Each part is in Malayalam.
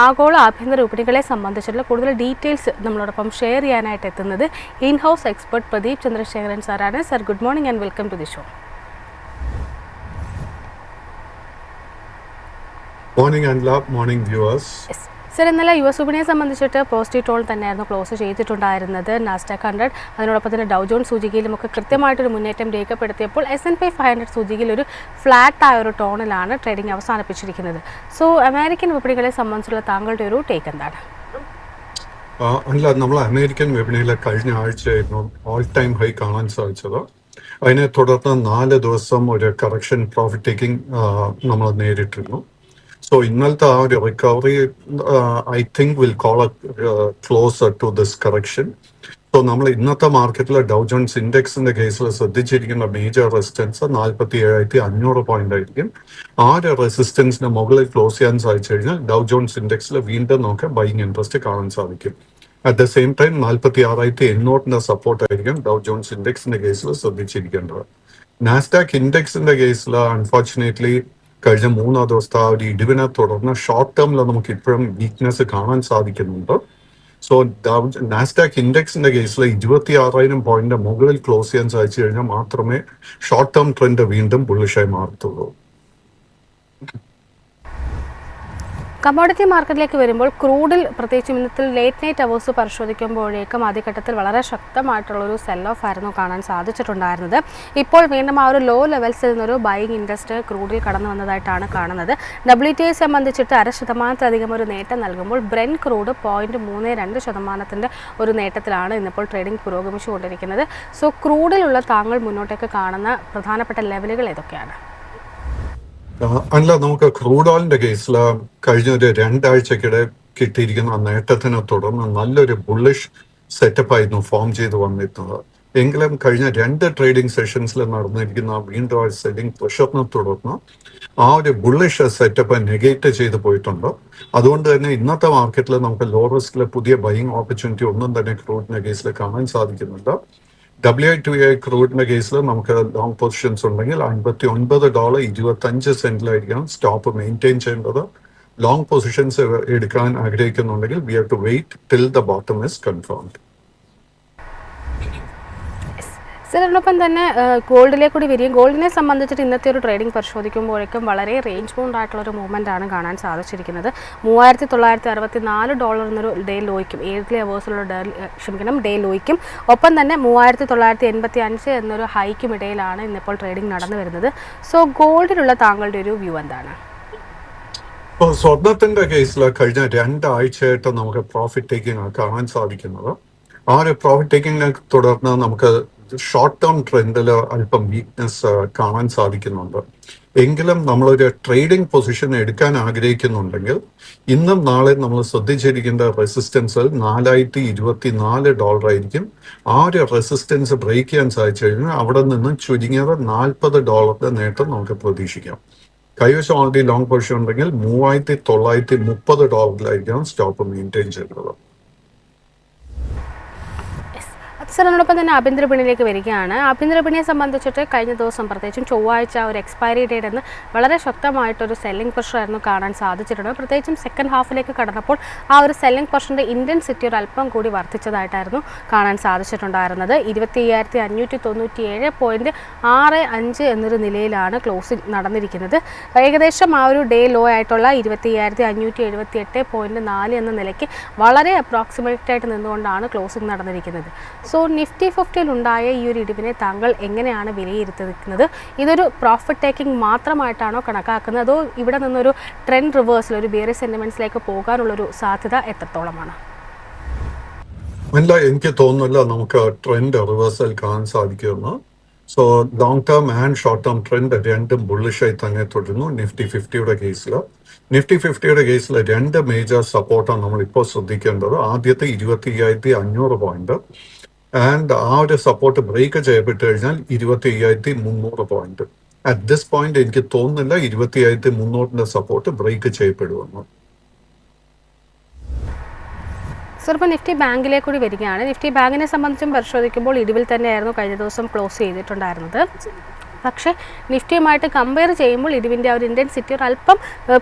ആഗോള ആഭ്യന്തര വിപണികളെ സംബന്ധിച്ചിട്ടുള്ള കൂടുതൽ ഡീറ്റെയിൽസ് നമ്മളോടൊപ്പം ഷെയർ ചെയ്യാനായിട്ട് എത്തുന്നത് in house expert Pradeep Chandrasekharan സാറാണ്. Sir, good morning and welcome to the show. Morning Anla, morning viewers. Sir, ഇന്നലെ US വിപണിയെ സംബന്ധിച്ചിട്ട് പോസിറ്റീവ് ടോൺ തന്നെയായിരുന്നു ക്ലോസ് ചെയ്തിട്ടുണ്ടായിരുന്നത്. നാസ്ഡാക്ക് 100 അതിനോടൊപ്പം തന്നെ ഡൗ ജോൺസ് സൂചികയിലുമൊക്കെ കൃത്യമായിട്ടൊരു മുന്നേറ്റം രേഖപ്പെടുത്തിയപ്പോൾ S&P 500 സൂചികയിൽ ഒരു ഫ്ലാറ്റായ ഒരു ടോണിലാണ് ട്രേഡിംഗ് അവസാനിപ്പിച്ചിരിക്കുന്നത്. സോ അമേരിക്കൻ വിപണികളെ സംബന്ധിച്ചുള്ള താങ്കളുടെ ഒരു ടേക്ക് എന്താണ്? അല്ല, നമ്മൾ അമേരിക്കൻ വിപണിയിലെ കഴിഞ്ഞ ആഴ്ചയായിരുന്നു ഓൾ ടൈം ഹൈ കാണാൻ സാധിച്ചത്. അതിനെ തുടർന്ന് 4 ദിവസം ഒരു കറക്ഷൻ പ്രോഫിറ്റ് ടേക്കിംഗ് നമ്മൾ നേരിട്ടിരുന്നു. So ഇന്നലത്തെ ആ ഒരു recovery I think will call closer to this correction. So നമ്മൾ ഇന്നത്തെ മാർക്കറ്റിലെ ഡൗ ജോൺസ് ഇൻഡെക്സിന്റെ കേസിൽ ശ്രദ്ധിച്ചിരിക്കുന്ന മേജർ റെസിസ്റ്റൻസ് 47,500 പോയിന്റ് ആയിരിക്കും. ആ ഒരു റെസിസ്റ്റൻസിന് മുകളിൽ ക്ലോസ് ചെയ്യാൻ സാധിച്ചു കഴിഞ്ഞാൽ ഡൗ ജോൺസ് ഇൻഡെക്സിൽ വീണ്ടും നമുക്ക് ബൈയിങ് ഇൻട്രസ്റ്റ് കാണാൻ സാധിക്കും. At the same time 46,800 support ആയിരിക്കും ഡൗ ജോൺസ് ഇൻഡെക്സിന്റെ കേസിൽ ശ്രദ്ധിച്ചിരിക്കേണ്ടത്. നാസ്ഡാക്ക് ഇൻഡെക്സിന്റെ കേസിൽ അൺഫോർച്ചുനേറ്റ്ലി കഴിഞ്ഞ 3 ദിവസത്തെ ആ ഒരു ഇടിവിനെ തുടർന്ന് ഷോർട്ട് ടേമിൽ നമുക്ക് ഇപ്പോഴും വീക്ക്നെസ് കാണാൻ സാധിക്കുന്നുണ്ട്. സോ നാസ്ഡാക്ക് ഇൻഡെക്സിന്റെ കേസിൽ 26,000 പോയിന്റ് മുകളിൽ ക്ലോസ് ചെയ്യാൻ സാധിച്ചു കഴിഞ്ഞാൽ മാത്രമേ ഷോർട്ട് ടേം ട്രെൻഡ് വീണ്ടും ബുള്ളിഷായി മാറത്തുള്ളൂ. കമ്മോഡിറ്റി മാർക്കറ്റിലേക്ക് വരുമ്പോൾ ക്രൂഡിൽ പ്രത്യേകിച്ചും ഇന്നത്തെ ലേറ്റ് നൈറ്റ് അവേഴ്സ് പരിശോധിക്കുമ്പോഴേക്കും ആദ്യഘട്ടത്തിൽ വളരെ ശക്തമായിട്ടുള്ളൊരു സെൽ ഓഫ് ആയിരുന്നു കാണാൻ സാധിച്ചിട്ടുണ്ടായിരുന്നത്. ഇപ്പോൾ വീണ്ടും ആ ഒരു ലോ ലെവൽസിൽ നിന്നൊരു ബൈയിങ് ഇൻട്രസ്റ്റ് ക്രൂഡിൽ കടന്നു വന്നതായിട്ടാണ് കാണുന്നത്. WTI സംബന്ധിച്ചിട്ട് 0.5% ഒരു നേട്ടം നൽകുമ്പോൾ ബ്രെന്റ് ക്രൂഡ് 0.32% ഒരു നേട്ടത്തിലാണ് ഇന്നിപ്പോൾ ട്രേഡിംഗ് പുരോഗമിച്ചുകൊണ്ടിരിക്കുന്നത്. സോ ക്രൂഡിലുള്ള താങ്കൾ മുന്നോട്ടേക്ക് കാണുന്ന പ്രധാനപ്പെട്ട ലെവലുകൾ ഏതൊക്കെയാണ്? അല്ല, നമുക്ക് ക്രൂഡ് ഓയിലിന്റെ കേസിൽ കഴിഞ്ഞ ഒരു 2 ആഴ്ചക്കിടെ കിട്ടിയിരിക്കുന്ന നേട്ടത്തിനെ തുടർന്ന് നല്ലൊരു ബുള്ളിഷ് സെറ്റപ്പ് ആയിരുന്നു ഫോം ചെയ്ത് വന്നിരുന്നത്. എങ്കിലും കഴിഞ്ഞ 2 ട്രേഡിംഗ് സെഷൻസിൽ നടന്നിരിക്കുന്ന വീണ്ടും ആ സെല്ലിംഗ് പ്രഷറിനെ തുടർന്ന് ആ ഒരു ബുള്ളിഷ് സെറ്റപ്പ് നെഗേറ്റ് ചെയ്ത് പോയിട്ടുണ്ട്. അതുകൊണ്ട് തന്നെ ഇന്നത്തെ മാർക്കറ്റിൽ നമുക്ക് ലോ റിസ്കിലെ പുതിയ ബൈയിങ് ഓപ്പർച്യൂണിറ്റി ഒന്നും തന്നെ ക്രൂഡിന്റെ കേസിൽ കാണാൻ സാധിക്കുന്നുണ്ട്. WTI ക്രൂഡിന്റെ കേസിൽ നമുക്ക് ലോങ് പൊസിഷൻസ് ഉണ്ടെങ്കിൽ $59.25 സ്റ്റോപ്പ് മെയിൻറ്റെയിൻ ചെയ്യേണ്ടത്. ലോങ് പൊസിഷൻസ് എടുക്കാൻ ആഗ്രഹിക്കുന്നുണ്ടെങ്കിൽ we have to wait till the bottom is confirmed. ഇതിനോടൊപ്പം തന്നെ ഗോൾഡിലേക്ക് കൂടി വരികയും ഗോൾഡിനെ സംബന്ധിച്ചിട്ട് ഇന്നത്തെ ഒരു ട്രേഡിംഗ് പരിശോധിക്കുമ്പോഴേക്കും വളരെ റേഞ്ച് ബൗണ്ട് ആയിട്ടുള്ളൊരു മൂവ്മെൻ്റ് ആണ് കാണാൻ സാധിച്ചിരിക്കുന്നത്. $3,964 എന്നൊരു ഡേ ലോയ്ക്കും 7 അവേഴ്സിലുള്ള ഡേ ലോയ്ക്കും ഒപ്പം തന്നെ 3,985 എന്നൊരു ഹൈക്കും ഇടയിലാണ് ഇന്നിപ്പോൾ ട്രേഡിംഗ് നടന്നു വരുന്നത്. സോ ഗോൾഡിലുള്ള താങ്കളുടെ ഒരു വ്യൂ എന്താണ്? ഇപ്പോൾ സ്വർണത്തിന്റെ കേസിൽ കഴിഞ്ഞ 2 ആഴ്ചയായിട്ട് നമുക്ക് പ്രോഫിറ്റ് ടേക്കിംഗ് കാണാൻ സാധിക്കുന്നത്. ആ ഒരു പ്രോഫിറ്റ് ടേക്കിങ്ങിനെ തുടർന്ന് നമുക്ക് ഷോർട്ട് ടേം ട്രെൻഡിൽ അല്പം വീക്ക്നെസ് കാണാൻ സാധിക്കുന്നുണ്ട്. എങ്കിലും നമ്മളൊരു ട്രേഡിംഗ് പൊസിഷൻ എടുക്കാൻ ആഗ്രഹിക്കുന്നുണ്ടെങ്കിൽ ഇന്നും നാളെ നമ്മൾ ശ്രദ്ധിച്ചിരിക്കേണ്ട റെസിസ്റ്റൻസ് $4,024 ആയിരിക്കും. ആ ഒരു റെസിസ്റ്റൻസ് ബ്രേക്ക് ചെയ്യാൻ സാധിച്ചു കഴിഞ്ഞാൽ അവിടെ നിന്ന് ചുരുങ്ങിയത് $40 നേട്ടം നമുക്ക് പ്രതീക്ഷിക്കാം. കൈവശം ഓൾറെഡി ലോങ് പൊസിഷൻ ഉണ്ടെങ്കിൽ $3,930 സ്റ്റോപ്പ് മെയിൻറ്റെയിൻ ചെയ്തത്. സർ, അതിനോടൊപ്പം തന്നെ ആഭ്യന്തര വിപണിയിലേക്ക് വരികയാണ്. ആഭ്യന്തര വിപണിയെ സംബന്ധിച്ചിട്ട് കഴിഞ്ഞ ദിവസം പ്രത്യേകിച്ചും ചൊവ്വാഴ്ച ഒരു എക്സ്പയറി ഡേറ്റ് എന്ന് വളരെ ശക്തമായിട്ടൊരു സെല്ലിംഗ് പ്രഷറായിരുന്നു കാണാൻ സാധിച്ചിട്ടുണ്ട്. പ്രത്യേകിച്ചും സെക്കൻഡ് ഹാഫിലേക്ക് കടന്നപ്പോൾ ആ ഒരു സെല്ലിംഗ് പ്രഷറിൻ്റെ ഇൻറ്റൻസിറ്റി ഒരു അല്പം കൂടി വർദ്ധിച്ചതായിട്ടായിരുന്നു കാണാൻ സാധിച്ചിട്ടുണ്ടായിരുന്നത്. 25,597.65 എന്നൊരു നിലയിലാണ് ക്ലോസിംഗ് നടന്നിരിക്കുന്നത്. ഏകദേശം ആ ഒരു ഡേ ലോ ആയിട്ടുള്ള 25,578.4 എന്ന നിലയ്ക്ക് വളരെ അപ്രോക്സിമേറ്റ് ആയിട്ട് നിന്നുകൊണ്ടാണ് ക്ലോസിംഗ് നടന്നിരിക്കുന്നത്. സോ നിഫ്റ്റി 50 ഉണ്ടായ ഈ ഒരു ഇടിവിനെ താങ്കൾ എങ്ങനെയാണ് വിലയിരുത്തുന്നത്? ഇതൊരു പ്രോഫിറ്റ് ടേക്കിംഗ് മാത്രമായിട്ടാണോ കണക്കാക്കുന്നത്, അതോ ഇവിടെ നിന്നൊരു ട്രെൻഡ് റിവേഴ്സൽ, ഒരു ബിയറിഷ് സെന്റിമെന്റ്സിലേക്ക് പോകാനുള്ളൊരു സാധ്യത എത്രത്തോളമാണ്? അല്ല, എനിക്ക് തോന്നുന്നില്ല നമുക്ക് ട്രെൻഡ് റിവേഴ്സൽ കാണാൻ സാധിക്കുമെന്ന്. So long term and short term trend രണ്ടും ബുള്ളിഷായി തന്നെ തുടരുന്നു. നിഫ്റ്റി 50യുടെ കേസിൽ 2 മേജർ സപ്പോർട്ടാണ് നമ്മൾ ഇപ്പോൾ ശ്രദ്ധിക്കേണ്ടത്. ആദ്യത്തെ 25,500 പോയിന്റ് ആൻഡ് ആ ഒരു സപ്പോർട്ട് ബ്രേക്ക് ചെയ്യപ്പെട്ട് കഴിഞ്ഞാൽ 25,300 പോയിന്റ്. അറ്റ് ദിസ് പോയിന്റ് എനിക്ക് തോന്നുന്നില്ല 25,300 സപ്പോർട്ട് ബ്രേക്ക് ചെയ്യപ്പെടുമെന്ന്. സർ, ഇപ്പോൾ നിഫ്റ്റി ബാങ്കിലേക്ക് കൂടി വരികയാണ്. നിഫ്റ്റി ബാങ്കിനെ സംബന്ധിച്ചും പരിശോധിക്കുമ്പോൾ ഇടിവിൽ തന്നെയായിരുന്നു കഴിഞ്ഞ ദിവസം ക്ലോസ് ചെയ്തിട്ടുണ്ടായിരുന്നത്. പക്ഷേ നിഫ്റ്റിയുമായിട്ട് കമ്പയർ ചെയ്യുമ്പോൾ ഇടിവിൻ്റെ ആ ഒരു ഇൻറ്റൻസിറ്റി ഒരു അല്പം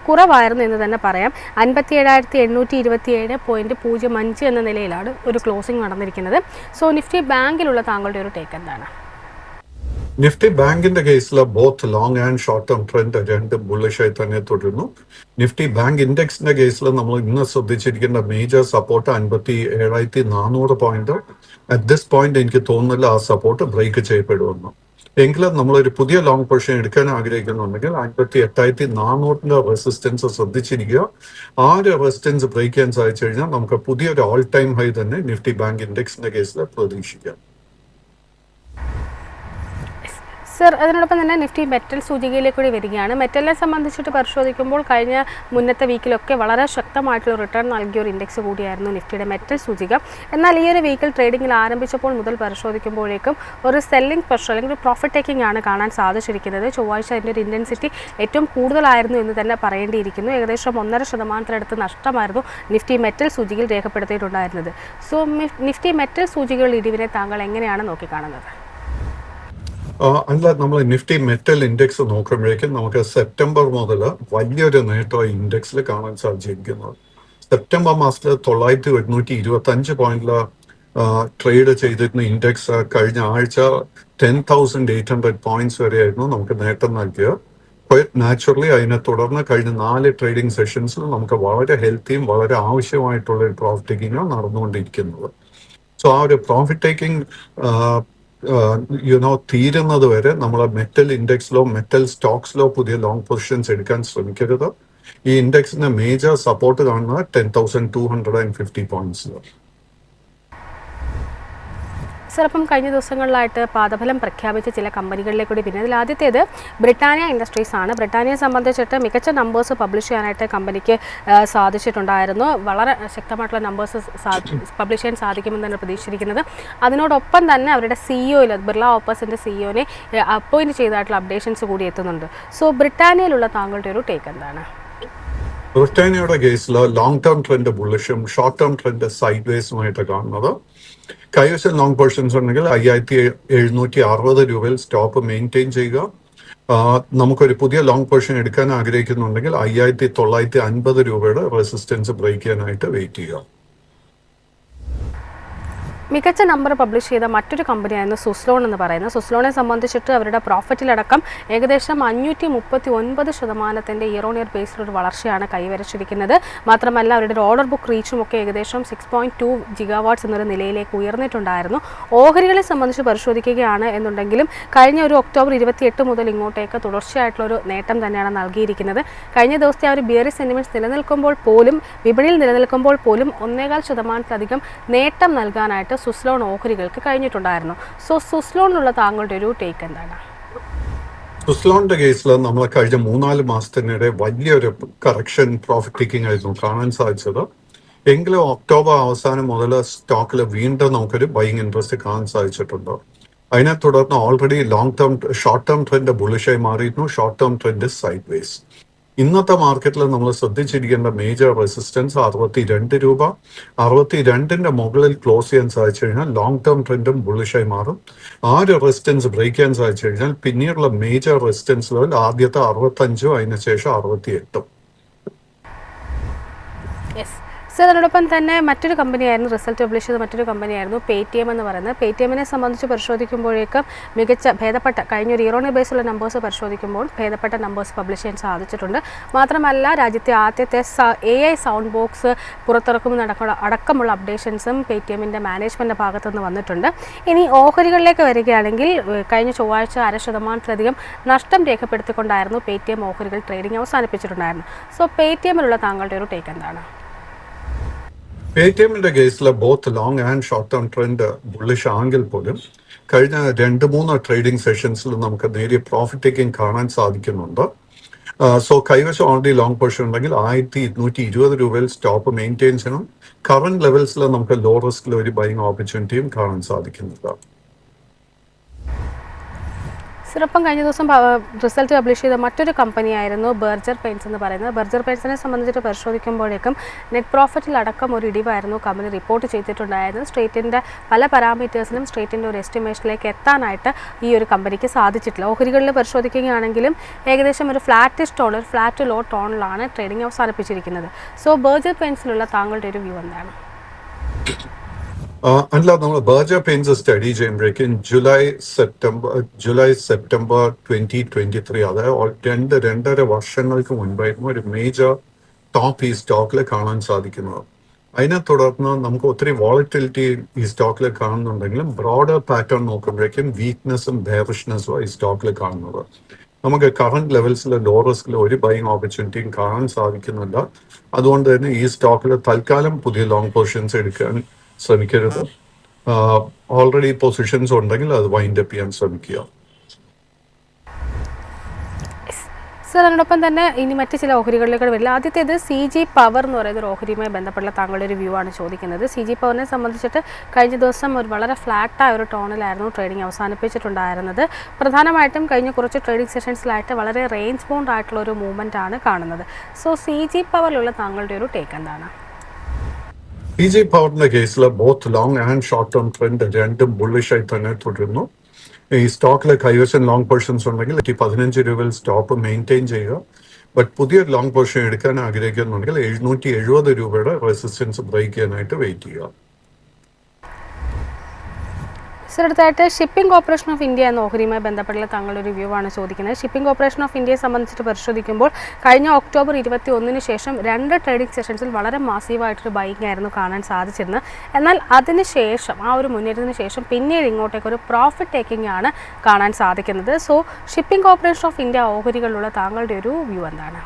കുറവായിരുന്നു എന്ന് തന്നെ പറയാം. 57,827.05 എന്ന നിലയിലാണ് ഒരു ക്ലോസിംഗ് നടന്നിരിക്കുന്നത്. സോ നിഫ്റ്റി ബാങ്കിലുള്ള താങ്കളുടെ ഒരു ടേക്ക് എന്താണ്? നിഫ്റ്റി ബാങ്കിന്റെ കേസിൽ both long and short term trend രണ്ടും ബുള്ളിഷായി തന്നെ തുടരുന്നു. നിഫ്റ്റി ബാങ്ക് ഇൻഡെക്സിന്റെ കേസിൽ നമ്മൾ ഇന്ന് ശ്രദ്ധിച്ചിരിക്കേണ്ട major support 57,400 point. At this point എനിക്ക് തോന്നുന്നില്ല ആ സപ്പോർട്ട് ബ്രേക്ക് ചെയ്യപ്പെടുമെന്ന്. എങ്കിലും നമ്മളൊരു പുതിയ ലോങ് പൊസിഷൻ എടുക്കാൻ ആഗ്രഹിക്കുന്നുണ്ടെങ്കിൽ 58,400 റെസിസ്റ്റൻസ് ശ്രദ്ധിച്ചിരിക്കുക. ആ ഒരു റെസിസ്റ്റൻസ് ബ്രേക്ക് ചെയ്യാൻ സാധിച്ചു കഴിഞ്ഞാൽ നമുക്ക് പുതിയൊരു ഓൾ ടൈം ഹൈ തന്നെ നിഫ്റ്റി ബാങ്ക് ഇൻഡെക്സിന്റെ കേസിൽ പ്രതീക്ഷിക്കാം. സർ, അതിനോടൊപ്പം തന്നെ നിഫ്റ്റി മെറ്റൽ സൂചികയിലേക്ക് കൂടി വരികയാണ്. മെറ്റലിനെ സംബന്ധിച്ചിട്ട് പരിശോധിക്കുമ്പോൾ കഴിഞ്ഞ മുന്നത്തെ വീക്കിലൊക്കെ വളരെ ശക്തമായിട്ടുള്ള റിട്ടേൺ നൽകിയ ഒരു ഇൻഡെക്സ് കൂടിയായിരുന്നു നിഫ്റ്റിയുടെ മെറ്റൽ സൂചിക. എന്നാൽ ഈ ഒരു വീക്കിൽ ട്രേഡിംഗിൽ ആരംഭിച്ചപ്പോൾ മുതൽ പരിശോധിക്കുമ്പോഴേക്കും ഒരു സെല്ലിംഗ് പ്രഷർ അല്ലെങ്കിൽ ഒരു പ്രോഫിറ്റ് ടേക്കിംഗ് ആണ് കാണാൻ സാധിച്ചിരിക്കുന്നത്. ചൊവ്വാഴ്ച അതിൻ്റെ ഒരു ഇൻറ്റൻസിറ്റി ഏറ്റവും കൂടുതലായിരുന്നു എന്ന് തന്നെ പറയേണ്ടിയിരിക്കുന്നു. ഏകദേശം 1.5% നഷ്ടമായിരുന്നു നിഫ്റ്റി മെറ്റൽ സൂചികയിൽ രേഖപ്പെടുത്തിയിട്ടുണ്ടായിരുന്നത്. സോ നിഫ്റ്റി മെറ്റൽ സൂചികകളുടെ ഇടിവിനെ താങ്കൾ എങ്ങനെയാണ് നോക്കിക്കാണുന്നത്? അല്ല, നമ്മൾ നിഫ്റ്റി മെറ്റൽ ഇൻഡെക്സ് നോക്കുമ്പോഴേക്കും നമുക്ക് സെപ്റ്റംബർ മുതൽ വലിയൊരു നേട്ടം ഇൻഡെക്സിൽ കാണാൻ സാധിച്ചിരിക്കുന്നത്. സെപ്റ്റംബർ മാസത്തിൽ 9,825 പോയിന്റില് ട്രേഡ് ചെയ്തിരുന്ന ഇൻഡെക്സ് കഴിഞ്ഞ ആഴ്ച 10,800 പോയിന്റ്സ് വരെയായിരുന്നു നമുക്ക് നേട്ടം നൽകിയത്. നാച്ചുറലി അതിനെ തുടർന്ന് കഴിഞ്ഞ 4 ട്രേഡിംഗ് സെഷൻസിൽ നമുക്ക് വളരെ ഹെൽത്തിയും വളരെ ആവശ്യമായിട്ടുള്ള ഒരു പ്രോഫിറ്റ് ടേക്കിംഗ് നടന്നുകൊണ്ടിരിക്കുന്നത്. സോ ആ ഒരു പ്രോഫിറ്റ് ടേക്കിംഗ് തീരുന്നത് വരെ നമ്മൾ മെറ്റൽ ഇൻഡെക്സിലോ മെറ്റൽ സ്റ്റോക്സിലോ പുതിയ ലോങ് പൊസിഷൻസ് എടുക്കാൻ ശ്രമിക്കരുത്. ഈ ഇൻഡെക്സിന്റെ മേജർ സപ്പോർട്ട് കാണുന്നത് 10,250 പോയിന്റ്സിലോ. സർ, അപ്പം കഴിഞ്ഞ ദിവസങ്ങളിലായിട്ട് പാദഫലം പ്രഖ്യാപിച്ച ചില കമ്പനികളിലേക്ക് കൂടി പിന്നെ അതിൽ ആദ്യത്തേത് ബ്രിട്ടാനിയ ഇൻഡസ്ട്രീസ് ആണ്. ബ്രിട്ടാനിയയെ സംബന്ധിച്ചിട്ട് മികച്ച നമ്പേഴ്സ് പബ്ലിഷ് ചെയ്യാനായിട്ട് കമ്പനിക്ക് സാധിച്ചിട്ടുണ്ടായിരുന്നു. വളരെ ശക്തമായിട്ടുള്ള നമ്പേഴ്സ് പബ്ലിഷ് ചെയ്യാൻ സാധിക്കുമെന്ന് തന്നെ പ്രതീക്ഷിച്ചിരിക്കുന്നത്. അതിനോടൊപ്പം തന്നെ അവരുടെ സിഇഒയിൽ ബിർള ഓപ്പസിൻ്റെ സിഇഒനെ അപ്പോയിൻറ്റ് ചെയ്തതായിട്ടുള്ള അപ്ഡേഷൻസ് കൂടി എത്തുന്നുണ്ട്. സോ ബ്രിട്ടാനിയയിലുള്ള താങ്കളുടെ ഒരു ടേക്ക് എന്താണ്? ബ്രിട്ടാനിയയുടെ കേസിൽ ലോങ് ടേം ട്രെൻഡ് ബുള്ളിഷും ഷോർട്ട് ടേം ട്രെൻഡ് സൈഡ് വേസുമായിട്ട് കാണുന്നത്. കൈവശം ലോങ് പൊസിഷൻസ് ഉണ്ടെങ്കിൽ 5,760 രൂപയിൽ സ്റ്റോപ്പ് മെയിൻറ്റെയിൻ ചെയ്യുക. നമുക്കൊരു പുതിയ ലോങ് പൊസിഷൻ എടുക്കാൻ ആഗ്രഹിക്കുന്നുണ്ടെങ്കിൽ 5,950 രൂപയുടെ റെസിസ്റ്റൻസ് ബ്രേക്ക് ചെയ്യാനായിട്ട് വെയിറ്റ് ചെയ്യുക. മികച്ച നമ്പർ പബ്ലിഷ് ചെയ്ത മറ്റൊരു കമ്പനിയായിരുന്നു സുസ്ലോൺ എന്ന് പറയുന്നത്. സുസ്ലോണെ സംബന്ധിച്ചിട്ട് അവരുടെ പ്രോഫിറ്റിലടക്കം ഏകദേശം 539% ഇയർ ഓൺ ഇയർ ബേസിലൊരു വളർച്ചയാണ് കൈവരിച്ചിരിക്കുന്നത്. മാത്രമല്ല അവരുടെ ഓർഡർ ബുക്ക് റീച്ചും ഒക്കെ ഏകദേശം 6.2 ഗിഗാവാട്ട്സ് എന്നൊരു നിലയിലേക്ക് ഉയർന്നിട്ടുണ്ടായിരുന്നു. ഓഹരികളെ സംബന്ധിച്ച് പരിശോധിക്കുകയാണ് എന്നുണ്ടെങ്കിലും കഴിഞ്ഞ ഒരു ഒക്ടോബർ 28 മുതൽ ഇങ്ങോട്ടേക്ക് തുടർച്ചയായിട്ടുള്ളൊരു നേട്ടം തന്നെയാണ് നൽകിയിരിക്കുന്നത്. കഴിഞ്ഞ ദിവസത്തെ ആ ഒരു ബിയറിഷ് സെന്റിമെന്റ്സ് നിലനിൽക്കുമ്പോൾ പോലും വിപണിയിൽ നിലനിൽക്കുമ്പോൾ പോലും 1.25% നേട്ടം നൽകാനായിട്ട് സുസ്ലോൺ ഓഹരികൾക്ക് കഴിഞ്ഞിട്ടുണ്ടായിരുന്നു. സോ സുസ്ലോണിലുള്ള താങ്കളുടെ ഒരു ടേക്ക് എന്താണ്? സുസ്ലോണിന്റെ കേസിൽ നമ്മൾ കഴിഞ്ഞ 3-4 മാസത്തിനിടെ വലിയൊരു കറക്ഷൻ പ്രോഫിറ്റ് ടേക്കിംഗ് ആയിരുന്നു കാണാൻ സാധിച്ചത്. എങ്കിലും ഒക്ടോബർ അവസാനം മുതൽ സ്റ്റോക്കിൽ വീണ്ടും നമുക്കൊരു ബൈയിങ് ഇൻട്രസ്റ്റ് കാണാൻ സാധിച്ചിട്ടുണ്ട്. അതിനെ തുടർന്ന് ഓൾറെഡി ഷോർട്ട് ടേം ട്രെൻഡ് ബുള്ളിഷായി മാറിയിരുന്നു. Short term trend side vase. ഇന്നത്തെ മാർക്കറ്റിൽ നമ്മൾ ശ്രദ്ധിച്ചിരിക്കേണ്ട മേജർ റെസിസ്റ്റൻസ് 62 രൂപ. 62ന്റെ മുകളിൽ ക്ലോസ് ചെയ്യാൻ സാധിച്ചു കഴിഞ്ഞാൽ ലോങ് ടേം ട്രെൻഡും ബുള്ളിഷായി മാറും. ആ ഒരു റെസിസ്റ്റൻസ് ബ്രേക്ക് ചെയ്യാൻ സാധിച്ചു കഴിഞ്ഞാൽ പിന്നീടുള്ള മേജർ റെസിസ്റ്റൻസ് ലെവൽ ആദ്യത്തെ 65, അതിനുശേഷം 68. സർ, അതിനോടൊപ്പം തന്നെ മറ്റൊരു കമ്പനിയായിരുന്നു റിസൾട്ട് പബ്ലിഷ് ചെയ്ത മറ്റൊരു കമ്പനിയായിരുന്നു പേടിഎം എന്ന് പറയുന്നത്. പേടിഎമ്മിനെ സംബന്ധിച്ച് പരിശോധിക്കുമ്പോഴേക്കും മികച്ച ഭേദപ്പെട്ട കഴിഞ്ഞ ഒരു ഇയർ ഓൺ ഇയർ ബേസുള്ള നമ്പേഴ്സ് പരിശോധിക്കുമ്പോൾ ഭേദപ്പെട്ട നമ്പേഴ്സ് പബ്ലിഷ് ചെയ്യാൻ സാധിച്ചിട്ടുണ്ട്. മാത്രമല്ല രാജ്യത്തെ ആദ്യത്തെ AI സൗണ്ട് ബോക്സ് പുറത്തിറക്കുമെന്ന് അടക്കമുള്ള അപ്ഡേഷൻസും പേടിഎമ്മിൻ്റെ മാനേജ്മെൻറ്റിൻ്റെ ഭാഗത്തുനിന്ന് വന്നിട്ടുണ്ട്. ഇനി ഓഹരികളിലേക്ക് വരികയാണെങ്കിൽ കഴിഞ്ഞ ചൊവ്വാഴ്ച 0.5% നഷ്ടം രേഖപ്പെടുത്തിക്കൊണ്ടായിരുന്നു പേടിഎം ഓഹരികൾ ട്രേഡിംഗ് അവസാനിപ്പിച്ചിട്ടുണ്ടായിരുന്നു. സോ പേടിഎമ്മിലുള്ള താങ്കളുടെ ഒരു ടേക്ക് എന്താണ്? പേടിഎമ്മിന്റെ കേസിൽ both long and short term trend bullish ആണെങ്കിൽ പോലും കഴിഞ്ഞ 2-3 ട്രേഡിംഗ് സെഷൻസിൽ നമുക്ക് നേരിയ പ്രോഫിറ്റ് ടേക്കിംഗ് കാണാൻ സാധിക്കുന്നുണ്ട്. സോ കൈവശം ഓൾറെഡി ലോങ് പൊസിഷൻ ഉണ്ടെങ്കിൽ 1,220 രൂപയിൽ സ്റ്റോപ്പ് മെയിൻറ്റെയിൻ ചെയ്യണം. കറന്റ് ലെവൽസിൽ നമുക്ക് ലോ റിസ്കിൽ ഒരു ബൈയിങ് ഓപ്പർച്യൂണിറ്റിയും കാണാൻ സാധിക്കുന്നില്ല. സിറപ്പം കഴിഞ്ഞ ദിവസം റിസൾട്ട് പബ്ലിഷ് ചെയ്ത മറ്റൊരു കമ്പനിയായിരുന്നു ബർജർ പെയിൻറ്റ്സ് എന്ന് പറയുന്നത്. ബർജർ പെയിൻറ്റ്സിനെ സംബന്ധിച്ചിട്ട് പരിശോധിക്കുമ്പോഴേക്കും നെറ്റ് പ്രോഫിറ്റിലടക്കം ഒരു ഇടിവായിരുന്നു കമ്പനി റിപ്പോർട്ട് ചെയ്തിട്ടുണ്ടായിരുന്നത്. സ്ട്രീറ്റിൻ്റെ പല പാരാമീറ്റേഴ്സിലും സ്ട്രീറ്റിൻ്റെ ഒരു എസ്റ്റിമേഷനിലേക്ക് എത്താനായിട്ട് ഈ ഒരു കമ്പനിക്ക് സാധിച്ചിട്ടില്ല. ഓഹരികളിൽ പരിശോധിക്കുകയാണെങ്കിലും ഏകദേശം ഒരു ഫ്ലാറ്റിഷ് ടോൺ, ഒരു ഫ്ലാറ്റ് ടു ലോ ടോണിലാണ് ട്രേഡിംഗ് അവസാനിപ്പിച്ചിരിക്കുന്നത്. സോ ബർജർ പെയിൻറ്റ്സിലുള്ള താങ്കളുടെ ഒരു വ്യൂ എന്താണ്? അല്ല, നമ്മൾ ബർജർ പെയിൻറ്റ്സ് സ്റ്റഡി ചെയ്യുമ്പോഴേക്കും ജൂലൈ സെപ്റ്റംബർ 2023, അതായത് രണ്ടര വർഷങ്ങൾക്ക് മുൻപായിരുന്നു ഒരു മേജർ ടോപ്പ് ഈ സ്റ്റോക്കിൽ കാണാൻ സാധിക്കുന്നത്. അതിനെ തുടർന്ന് നമുക്ക് ഒത്തിരി വോളറ്റിലിറ്റി ഈ സ്റ്റോക്കിൽ കാണുന്നുണ്ടെങ്കിലും ബ്രോഡർ പാറ്റേൺ നോക്കുമ്പോഴേക്കും വീക്ക്നെസ്സും ബെയറിഷ്നെസ്സും ഈ സ്റ്റോക്കിൽ കാണുന്നത്. നമുക്ക് കറന്റ് ലെവൽസിൽ ലോ റിസ്കിൽ ഒരു ബൈങ് ഓപ്പർച്യൂണിറ്റിയും കാണാൻ സാധിക്കുന്നില്ല. അതുകൊണ്ട് തന്നെ ഈ സ്റ്റോക്കിൽ തൽക്കാലം പുതിയ ലോങ് പൊസിഷൻസ് എടുക്കാൻ ശ്രമിക്കരുത്. ഓൾറെഡി പൊസിഷൻസ് ഉണ്ടെങ്കിൽ അത് വൈൻഡ് അപ്പ് ചെയ്യാൻ ശ്രമിക്കുക. സർ, അതിനോടൊപ്പം തന്നെ ഇനി മറ്റ് ചില ഓഹരികളിലേക്ക് വരില്ല. ആദ്യത്തേത് CG പവർ എന്ന് പറയുന്ന ഒരു ഓഹരിയുമായി ബന്ധപ്പെട്ടുള്ള താങ്കളുടെ ഒരു വ്യൂ ആണ് ചോദിക്കുന്നത്. CG പവറിനെ സംബന്ധിച്ചിട്ട് കഴിഞ്ഞ ദിവസം ഒരു വളരെ ഫ്ലാറ്റായ ഒരു ടോണിലായിരുന്നു ട്രേഡിംഗ് അവസാനിപ്പിച്ചിട്ടുണ്ടായിരുന്നത്. പ്രധാനമായിട്ടും കഴിഞ്ഞ കുറച്ച് ട്രേഡിംഗ് സെഷൻസിലായിട്ട് വളരെ റേഞ്ച് ബൗണ്ട് ആയിട്ടുള്ള ഒരു മൂവ്മെൻ്റ് ആണ് കാണുന്നത്. സോ CG പവറിലുള്ള താങ്കളുടെ ഒരു ടേക്ക് എന്താണ്? CG പവറിന്റെ കേസിൽ both long and short term trend രണ്ടും ബുള്ളിഷായി തന്നെ തുടരുന്നു. ഈ സ്റ്റോക്കിലെ കൈവശം ലോങ് പൊസിഷൻസ് ഉണ്ടെങ്കിൽ 15 രൂപയിൽ സ്റ്റോപ്പ് മെയിൻറ്റെയിൻ ചെയ്യുക. ബട്ട് പുതിയൊരു ലോങ് പൊസിഷൻ എടുക്കാൻ ആഗ്രഹിക്കുന്നുണ്ടെങ്കിൽ 770 രൂപയുടെ റെസിസ്റ്റൻസ് ബ്രേക്ക് ചെയ്യാനായിട്ട് വെയിറ്റ് ചെയ്യുക. സർ, അടുത്തായിട്ട് ഷിപ്പിംഗ് കോർപ്പറേഷൻ ഓഫ് ഇന്ത്യ എന്ന ഓഹരിയുമായി ബന്ധപ്പെട്ടുള്ള താങ്കളുടെ ഒരു വ്യൂ ആണ് ചോദിക്കുന്നത്. ഷിപ്പിംഗ് കോർപ്പറേഷൻ ഓഫ് ഇന്ത്യയെ സംബന്ധിച്ചിട്ട് പരിശോധിക്കുമ്പോൾ കഴിഞ്ഞ ഒക്ടോബർ 21 ശേഷം 2 ട്രേഡിംഗ് സെഷൻസിൽ വളരെ മാസീവായിട്ടൊരു ബൈങ് ആയിരുന്നു കാണാൻ സാധിച്ചിരുന്നത്. എന്നാൽ അതിനുശേഷം ആ ഒരു മുന്നേറ്റത്തിന് ശേഷം പിന്നീട് ഇങ്ങോട്ടേക്ക് ഒരു പ്രോഫിറ്റ് ടേക്കിംഗ് ആണ് കാണാൻ സാധിക്കുന്നത്. So shipping corporation of India ഓഹരികളിലുള്ള താങ്കളുടെ ഒരു വ്യൂ എന്താണ്?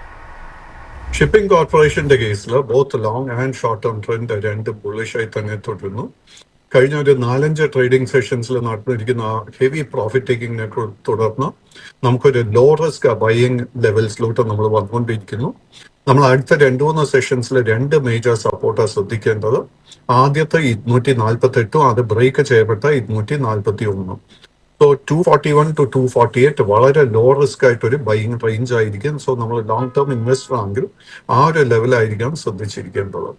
ഷിപ്പിംഗ് കോർപ്പറേഷന്റെ കേസിൽ both long and short term trend രണ്ടും ബുള്ളിഷായി തന്നെ തുടരുന്നു. കഴിഞ്ഞ ഒരു 4-5 ട്രേഡിംഗ് സെഷൻസിൽ നടന്നിരിക്കുന്ന ഹെവി പ്രോഫിറ്റ് ടേക്കിങ്ങിനെ തുടർന്ന് നമുക്കൊരു ലോ റിസ്ക് ബൈയിങ് ലെവൽസിലോട്ട് നമ്മൾ വന്നുകൊണ്ടിരിക്കുന്നു. നമ്മൾ അടുത്ത 2-3 സെഷൻസിൽ 2 മേജർ സപ്പോർട്ടാണ് ശ്രദ്ധിക്കേണ്ടത്. ആദ്യത്തെ 248, അത് ബ്രേക്ക് ചെയ്യപ്പെട്ട 241. സോ 241 to 248 വളരെ ലോ റിസ്ക് ആയിട്ടൊരു ബൈയിങ് റേഞ്ച് ആയിരിക്കും. സോ നമ്മൾ ലോങ് ടേം ഇൻവെസ്റ്റർ ആണെങ്കിൽ ആ ഒരു ലെവലായിരിക്കാം ശ്രദ്ധിച്ചിരിക്കേണ്ടത്.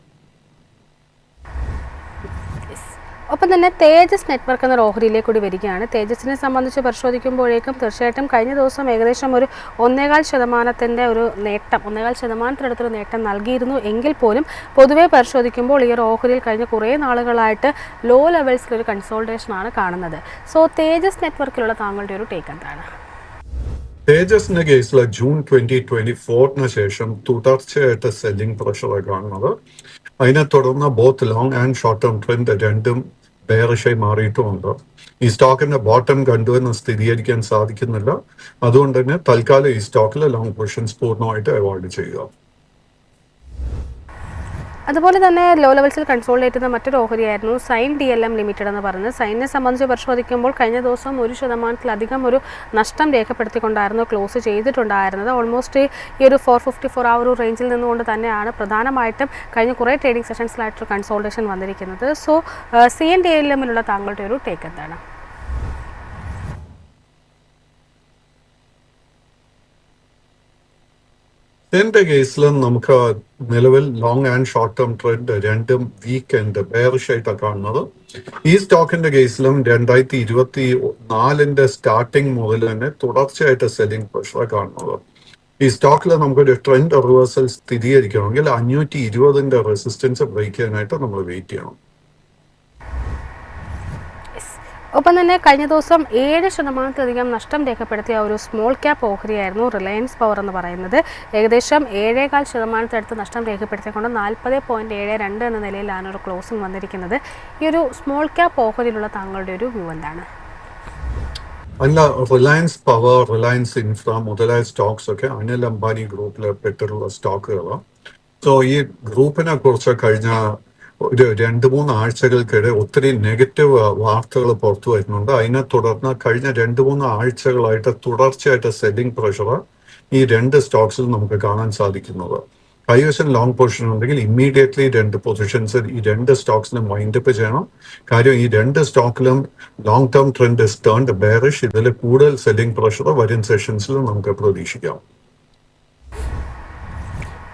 ഒപ്പം തന്നെ തേജസ് നെറ്റ്വർക്ക് എന്ന ഓഹരിയിലേക്ക് കൂടി വരികയാണ്. തേജസിനെ സംബന്ധിച്ച് പരിശോധിക്കുമ്പോഴേക്കും തീർച്ചയായിട്ടും കഴിഞ്ഞ ദിവസം ഏകദേശം ഒരു 1.25% ഒരു നേട്ടം, 1.25%-ത്തിനടുത്തൊരു നേട്ടം നൽകിയിരുന്നു. എങ്കിൽ പോലും പൊതുവെ പരിശോധിക്കുമ്പോൾ ഈ ഒരു ഓഹരിയിൽ കഴിഞ്ഞ കുറേ നാളുകളായിട്ട് ലോ ലെവൽസിലൊരു കൺസോൾട്ടേഷനാണ് കാണുന്നത്. സോ തേജസ് നെറ്റ്വർക്കിലുള്ള താങ്കളുടെ ഒരു ടേക്ക് എന്താണ്? തേജസിന്റെ കേസിൽ ജൂൺ 2024 ശേഷം തുടർച്ചയായിട്ട് സെല്ലിംഗ് പ്രഷറാണ് കാണുന്നത്. അതിനെ തുടർന്ന് both long and short term trend രണ്ടും ബെയറിഷായി മാറിയിട്ടുമുണ്ട്. ഈ സ്റ്റോക്കിന്റെ ബോട്ടം കണ്ടു എന്ന് സ്ഥിരീകരിക്കാൻ സാധിക്കുന്നില്ല. അതുകൊണ്ട് തന്നെ തൽക്കാലം ഈ സ്റ്റോക്കിലെ ലോങ് പൊസിഷൻസ് പൂർണ്ണമായിട്ട് അവോയ്ഡ് ചെയ്യുക. അതുപോലെ തന്നെ ലോ ലെവൽസിൽ കൺസോളിഡേറ്റ് ചെയ്യുന്ന മറ്റൊരു ഓഹരിയായിരുന്നു സൈൻ DLM ലിമിറ്റഡ് എന്ന് പറയുന്നത്. സൈനിനെ സംബന്ധിച്ച് പരിശോധിക്കുമ്പോൾ കഴിഞ്ഞ ദിവസം 1% ഒരു നഷ്ടം രേഖപ്പെടുത്തിക്കൊണ്ടായിരുന്നു ക്ലോസ് ചെയ്തിട്ടുണ്ടായിരുന്നത്. ഓൾമോസ്റ്റ് ഈ ഒരു 454 ആ ഒരു റേഞ്ചിൽ നിന്നുകൊണ്ട് തന്നെയാണ് പ്രധാനമായിട്ടും കഴിഞ്ഞ കുറേ ട്രേഡിംഗ് സെഷൻസിലായിട്ടൊരു കൺസോൾട്ടേഷൻ വന്നിരിക്കുന്നത്. സോ CN DLMലുള്ള താങ്കളുടെ ഒരു ടേക്ക് എന്താണ്? എന്റെ കേസിൽ നമുക്ക് നിലവിൽ long and short term trend രണ്ടും വീക്ക് ആൻഡ് ബെയറിഷ് ആയിട്ടാണ് കാണുന്നത്. ഈ സ്റ്റോക്കിന്റെ കേസിലും 2024 സ്റ്റാർട്ടിങ് മുതൽ തന്നെ തുടർച്ചയായിട്ട് സെല്ലിംഗ് പ്രഷർ കാണുന്നത്. ഈ സ്റ്റോക്കിൽ നമുക്കൊരു ട്രെൻഡ് റിവേഴ്സൽ സ്ഥിരീകരിക്കണമെങ്കിൽ 520 റെസിസ്റ്റൻസ് ബ്രേക്ക് ചെയ്യാനായിട്ട് നമ്മൾ വെയിറ്റ് ചെയ്യണം. ഒപ്പം തന്നെ കഴിഞ്ഞ ദിവസം 7%-ലധികം നഷ്ടം രേഖപ്പെടുത്തിയ ഒരു സ്മോൾ ക്യാപ്പ് ഓഹരിയായിരുന്നു റിലയൻസ് പവർ എന്ന് പറയുന്നത്. ഏകദേശം 7.25% നഷ്ടം രേഖപ്പെടുത്തിക്കൊണ്ട് 40.72 എന്ന നിലയിലാണ് ഒരു ക്ലോസിംഗ് വന്നിരിക്കുന്നത്. ഈ ഒരു സ്മോൾ ക്യാപ്പ് ഓഹരിയിലുള്ള താങ്കളുടെ ഒരു വ്യൂ എന്താണ്? അല്ല, റിലയൻസ് പവർ, റിലയൻസ് ഇൻഫ്ര മുതലായ സ്റ്റോക്സ് ഒക്കെ അനിൽ അംബാനി ഗ്രൂപ്പിൽ പെട്ടിട്ടുള്ള സ്റ്റോക്കുകളാണ്. സോ ഈ ഗ്രൂപ്പിനെ കുറിച്ച് കഴിഞ്ഞ ഒരു 2-3 ആഴ്ചകൾക്കിടെ ഒത്തിരി നെഗറ്റീവ് വാർത്തകൾ പുറത്തു വരുന്നുണ്ട്. അതിനെ തുടർന്ന് കഴിഞ്ഞ 2-3 ആഴ്ചകളായിട്ട് തുടർച്ചയായിട്ട് സെല്ലിംഗ് പ്രഷർ ഈ 2 സ്റ്റോക്സിൽ നമുക്ക് കാണാൻ സാധിക്കുന്നത്. കൈവശം ലോങ് പൊസിഷൻ ഉണ്ടെങ്കിൽ ഇമ്മീഡിയറ്റ്ലി 2 പൊസിഷൻസ് ഈ 2 സ്റ്റോക്സിനും വൈൻഡപ്പ് ചെയ്യണം. കാര്യം ഈ 2 സ്റ്റോക്കിലും long term trend is turned bearish. ഇതിൽ കൂടുതൽ സെല്ലിംഗ് പ്രഷർ വരും സെഷൻസിൽ നമുക്ക് പ്രതീക്ഷിക്കാം.